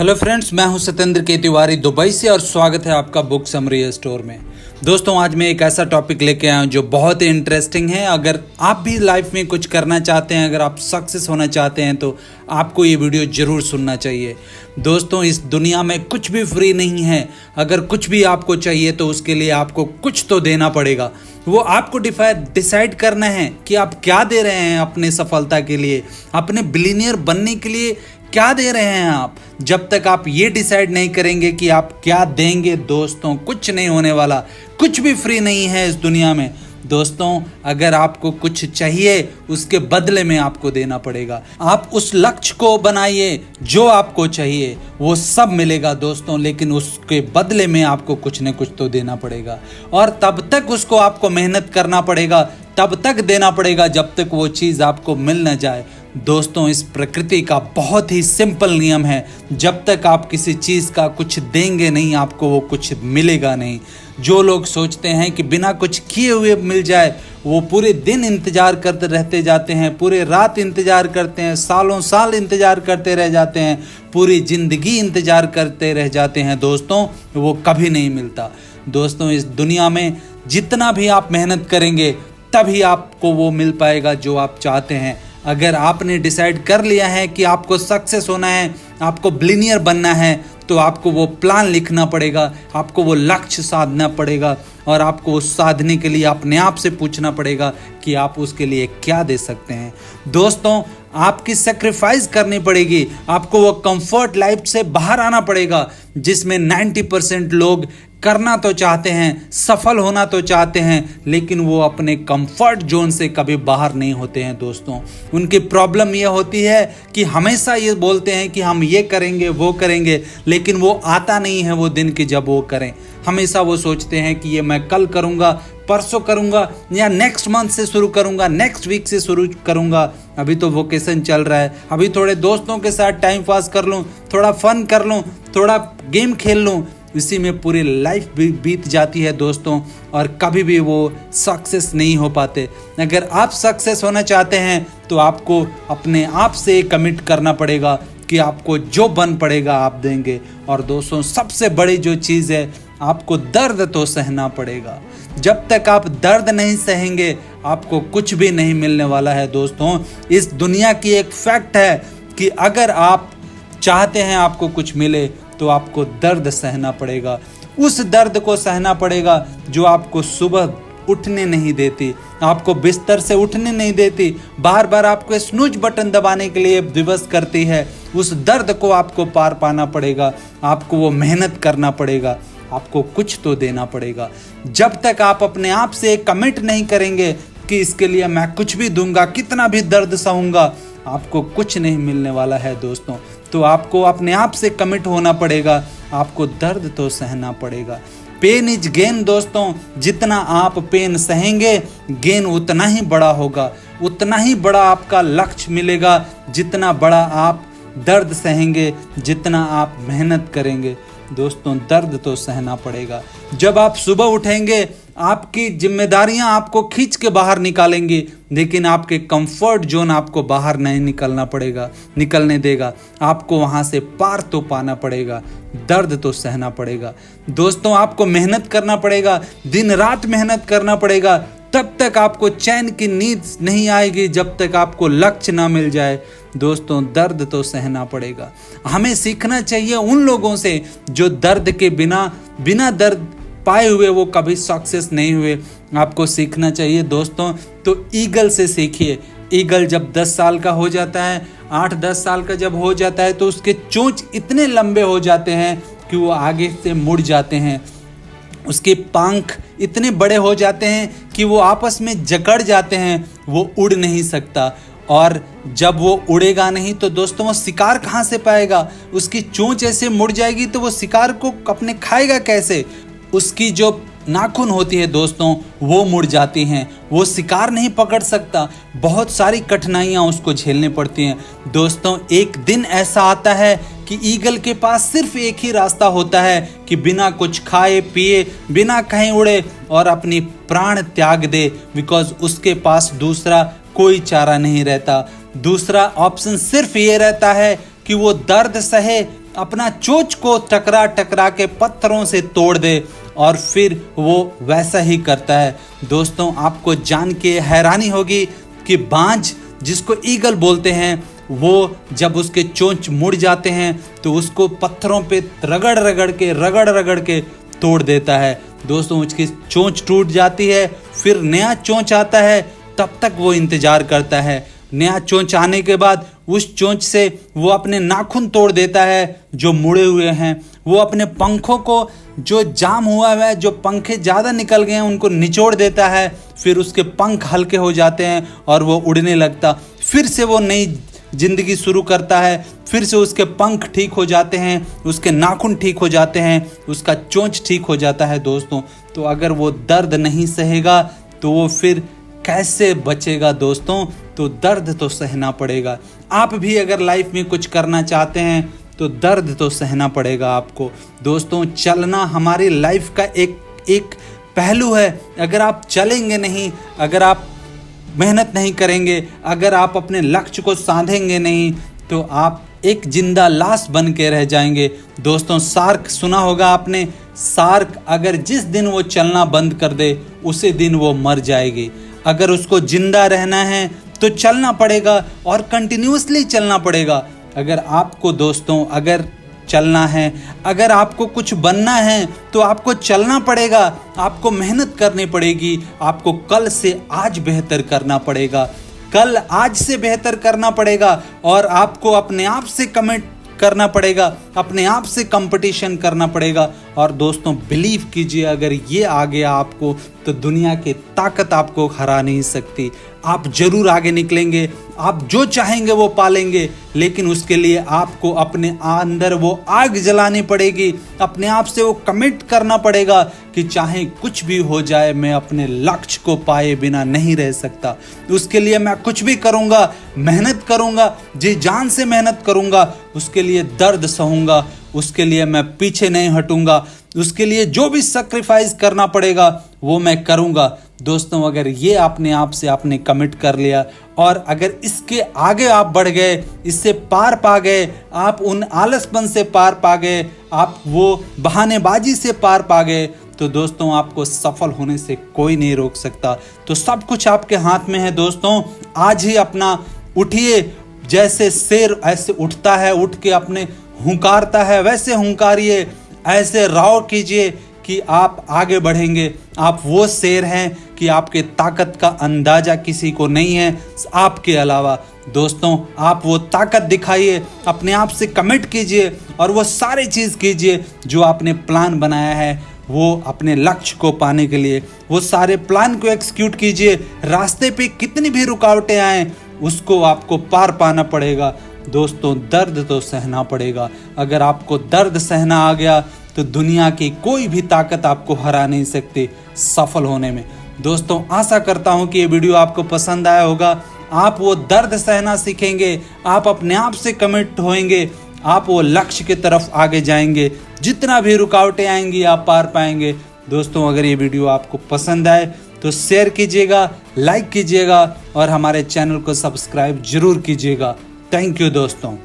Hello friends, मैं हूं सत्येंद्र के तिवारी दुबई से और स्वागत है आपका बुक समरी स्टोर में। दोस्तों, आज मैं एक ऐसा टॉपिक लेके आया हूं जो बहुत ही इंटरेस्टिंग है। अगर आप भी लाइफ में कुछ करना चाहते हैं, अगर आप सक्सेस होना चाहते हैं तो आपको ये वीडियो ज़रूर सुनना चाहिए। दोस्तों, इस दुनिया में कुछ भी फ्री नहीं है। अगर कुछ भी आपको चाहिए तो उसके लिए आपको कुछ तो देना पड़ेगा। वो आपको डिसाइड करना है कि आप क्या दे रहे हैं अपने सफलता के लिए, अपने बिलियनियर बनने के लिए क्या दे रहे हैं आप। जब तक आप ये डिसाइड नहीं करेंगे कि आप क्या देंगे, दोस्तों कुछ नहीं होने वाला। कुछ भी फ्री नहीं है इस दुनिया में। दोस्तों, अगर आपको कुछ चाहिए उसके बदले में आपको देना पड़ेगा। आप उस लक्ष्य को बनाइए जो आपको चाहिए, वो सब मिलेगा दोस्तों, लेकिन उसके बदले में आपको कुछ न कुछ तो देना पड़ेगा। और तब तक उसको आपको मेहनत करना पड़ेगा, तब तक देना पड़ेगा जब तक वो चीज़ आपको मिल न जाए। दोस्तों, इस प्रकृति का बहुत ही सिंपल नियम है, जब तक आप किसी चीज़ का कुछ देंगे नहीं, आपको वो कुछ मिलेगा नहीं। जो लोग सोचते हैं कि बिना कुछ किए हुए मिल जाए, वो पूरे दिन इंतज़ार करते रहते जाते हैं, पूरे रात इंतज़ार करते हैं, सालों साल इंतज़ार करते रह जाते हैं, पूरी ज़िंदगी इंतज़ार करते रह जाते हैं। दोस्तों, वो कभी नहीं मिलता। दोस्तों, इस दुनिया में जितना भी आप मेहनत करेंगे तभी आपको वो मिल पाएगा जो आप चाहते हैं। अगर आपने डिसाइड कर लिया है कि आपको सक्सेस होना है, आपको बिलियनियर बनना है, तो आपको वो प्लान लिखना पड़ेगा, आपको वो लक्ष्य साधना पड़ेगा और आपको उस साधने के लिए अपने आप से पूछना पड़ेगा कि आप उसके लिए क्या दे सकते हैं। दोस्तों, आपकी सेक्रीफाइस करनी पड़ेगी। आपको वो कंफर्ट लाइफ से बाहर आना पड़ेगा जिसमें 90% लोग करना तो चाहते हैं, सफल होना तो चाहते हैं, लेकिन वो अपने कंफर्ट जोन से कभी बाहर नहीं होते हैं। दोस्तों, उनकी प्रॉब्लम ये होती है कि हमेशा ये बोलते हैं कि हम ये करेंगे वो करेंगे, लेकिन वो आता नहीं है वो दिन कि जब वो करें। हमेशा वो सोचते हैं कि ये मैं कल करूँगा, परसों करूँगा, या नेक्स्ट मंथ से शुरू करूँगा, नेक्स्ट वीक से शुरू करूँगा। अभी तो वेकेशन चल रहा है, अभी थोड़े दोस्तों के साथ टाइम पास कर लूँ, थोड़ा फन कर लूँ, थोड़ा गेम खेल लूँ। इसी में पूरी लाइफ बीत जाती है दोस्तों, और कभी भी वो सक्सेस नहीं हो पाते। अगर आप सक्सेस होना चाहते हैं तो आपको अपने आप से कमिट करना पड़ेगा कि आपको जो बन पड़ेगा आप देंगे। और दोस्तों, सबसे बड़ी जो चीज़ है, आपको दर्द तो सहना पड़ेगा। जब तक आप दर्द नहीं सहेंगे आपको कुछ भी नहीं मिलने वाला है। दोस्तों, इस दुनिया की एक फैक्ट है कि अगर आप चाहते हैं आपको कुछ मिले तो आपको दर्द सहना पड़ेगा। उस दर्द को सहना पड़ेगा जो आपको सुबह उठने नहीं देती, आपको बिस्तर से उठने नहीं देती, बार बार आपको स्नूज बटन दबाने के लिए विवश करती है। उस दर्द को आपको पार पाना पड़ेगा, आपको वो मेहनत करना पड़ेगा, आपको कुछ तो देना पड़ेगा। जब तक आप अपने आप से कमिट नहीं करेंगे कि इसके लिए मैं कुछ भी दूंगा, कितना भी दर्द सहूंगा, आपको कुछ नहीं मिलने वाला है। दोस्तों, तो आपको अपने आप से कमिट होना पड़ेगा, आपको दर्द तो सहना पड़ेगा। Pain is gain. दोस्तों, जितना आप पेन सहेंगे, गेन उतना ही बड़ा होगा, उतना ही बड़ा आपका लक्ष्य मिलेगा। जितना बड़ा आप दर्द सहेंगे, जितना आप मेहनत करेंगे। दोस्तों, दर्द तो सहना पड़ेगा। जब आप सुबह उठेंगे, आपकी जिम्मेदारियां आपको खींच के बाहर निकालेंगी, लेकिन आपके कंफर्ट जोन आपको बाहर नहीं निकलने देगा। आपको वहां से पार तो पाना पड़ेगा, दर्द तो सहना पड़ेगा। दोस्तों, आपको मेहनत करना पड़ेगा, दिन रात मेहनत करना पड़ेगा। तब तक आपको चैन की नींद नहीं आएगी जब तक आपको लक्ष्य ना मिल जाए। दोस्तों, दर्द तो सहना पड़ेगा। हमें सीखना चाहिए उन लोगों से जो दर्द के बिना दर्द पाए हुए वो कभी सक्सेस नहीं हुए। आपको सीखना चाहिए दोस्तों, तो ईगल से सीखिए। ईगल जब 10 साल का हो जाता है, 8-10 साल का जब हो जाता है, तो उसके चोंच इतने लंबे हो जाते हैं कि वो आगे से मुड़ जाते हैं। उसके पंख इतने बड़े हो जाते हैं कि वो आपस में जकड़ जाते हैं, वो उड़ नहीं सकता। और जब वो उड़ेगा नहीं तो दोस्तों वो शिकार कहाँ से पाएगा? उसकी चोंच ऐसे मुड़ जाएगी तो वो शिकार को अपने खाएगा कैसे? उसकी जो नाखून होती है दोस्तों, वो मुड़ जाती हैं, वो शिकार नहीं पकड़ सकता। बहुत सारी कठिनाइयाँ उसको झेलनी पड़ती हैं। दोस्तों, एक दिन ऐसा आता है कि ईगल के पास सिर्फ एक ही रास्ता होता है कि बिना कुछ खाए पिए, बिना कहीं उड़े और अपनी प्राण त्याग दे, बिकॉज उसके पास दूसरा कोई चारा नहीं रहता। दूसरा ऑप्शन सिर्फ ये रहता है कि वो दर्द सहे, अपना चोंच को टकरा टकरा के पत्थरों से तोड़ दे और फिर वो वैसा ही करता है। दोस्तों आपको जान के हैरानी होगी कि बाज, जिसको ईगल बोलते हैं, वो जब उसके चोंच मुड़ जाते हैं तो उसको पत्थरों पे रगड़ रगड़ के तोड़ देता है। दोस्तों उसकी चोंच टूट जाती है, फिर नया चोंच आता है, तब तक वो इंतजार करता है। नया चोंच आने के बाद उस चोंच से वो अपने नाखून तोड़ देता है जो मुड़े हुए हैं। वो अपने पंखों को जो जाम हुआ है, जो पंखे ज़्यादा निकल गए हैं, उनको निचोड़ देता है। फिर उसके पंख हल्के हो जाते हैं और वो उड़ने लगता। फिर से वो नई जिंदगी शुरू करता है, फिर से उसके पंख ठीक हो जाते हैं, उसके नाखून ठीक हो जाते हैं, उसका चोंच ठीक हो जाता है। दोस्तों तो अगर वो दर्द नहीं सहेगा तो वो फिर कैसे बचेगा? दोस्तों तो दर्द तो सहना पड़ेगा। आप भी अगर लाइफ में कुछ करना चाहते हैं तो दर्द तो सहना पड़ेगा आपको। दोस्तों चलना हमारी लाइफ का एक पहलू है। अगर आप चलेंगे नहीं, अगर आप मेहनत नहीं करेंगे, अगर आप अपने लक्ष्य को साधेंगे नहीं, तो आप एक जिंदा लाश बन के रह जाएंगे। दोस्तों शार्क सुना होगा आपने। शार्क अगर जिस दिन वो चलना बंद कर दे उसी दिन वो मर जाएगी। अगर उसको जिंदा रहना है तो चलना पड़ेगा और कंटिन्यूअसली चलना पड़ेगा। अगर आपको दोस्तों अगर चलना है, अगर आपको कुछ बनना है तो आपको चलना पड़ेगा, आपको मेहनत करनी पड़ेगी, आपको कल से आज बेहतर करना पड़ेगा, कल आज से बेहतर करना पड़ेगा और आपको अपने आप से कमिट करना पड़ेगा, अपने आप से कंपटीशन करना पड़ेगा। और दोस्तों बिलीव कीजिए, अगर ये आ गया आपको तो दुनिया की ताकत आपको हरा नहीं सकती। आप जरूर आगे निकलेंगे, आप जो चाहेंगे वो पालेंगे, लेकिन उसके लिए आपको अपने अंदर वो आग जलानी पड़ेगी, अपने आप से वो कमिट करना पड़ेगा कि चाहे कुछ भी हो जाए मैं अपने लक्ष्य को पाए बिना नहीं रह सकता। उसके लिए मैं कुछ भी करूँगा, मेहनत करूँगा, जी जान से मेहनत करूँगा, उसके लिए दर्द सहूँगा, उसके लिए मैं पीछे नहीं हटूंगा, उसके लिए जो भी सैक्रिफाइस करना पड़ेगा वो मैं करूंगा। दोस्तों अगर ये अपने आप से आपने कमिट कर लिया और अगर इसके आगे आप बढ़ गए, इससे पार पा गए, आप उन आलसपन से पार पा गए, आप वो बहानेबाजी से पार पा गए, तो दोस्तों आपको सफल होने से कोई नहीं रोक सकता। तो सब कुछ आपके हाथ में है। दोस्तों आज ही अपना उठिए, जैसे शेर ऐसे उठता है, उठ के अपने हुंकारता है, वैसे हुंकारिए, ऐसे राव कीजिए कि आप आगे बढ़ेंगे। आप वो शेर हैं कि आपके ताकत का अंदाजा किसी को नहीं है आपके अलावा। दोस्तों आप वो ताकत दिखाइए, अपने आप से कमिट कीजिए और वो सारी चीज़ कीजिए जो आपने प्लान बनाया है, वो अपने लक्ष्य को पाने के लिए वो सारे प्लान को एग्जीक्यूट कीजिए। रास्ते पे कितनी भी रुकावटें आए उसको आपको पार पाना पड़ेगा। दोस्तों दर्द तो सहना पड़ेगा। अगर आपको दर्द सहना आ गया तो दुनिया की कोई भी ताकत आपको हरा नहीं सकती सफल होने में। दोस्तों आशा करता हूं कि ये वीडियो आपको पसंद आया होगा। आप वो दर्द सहना सीखेंगे, आप अपने आप से कमिट होएंगे, आप वो लक्ष्य की तरफ आगे जाएंगे। जितना भी रुकावटें आएंगी आप पार पाएंगे। दोस्तों अगर ये वीडियो आपको पसंद आए तो शेयर कीजिएगा, लाइक कीजिएगा और हमारे चैनल को सब्सक्राइब जरूर कीजिएगा। थैंक यू दोस्तों।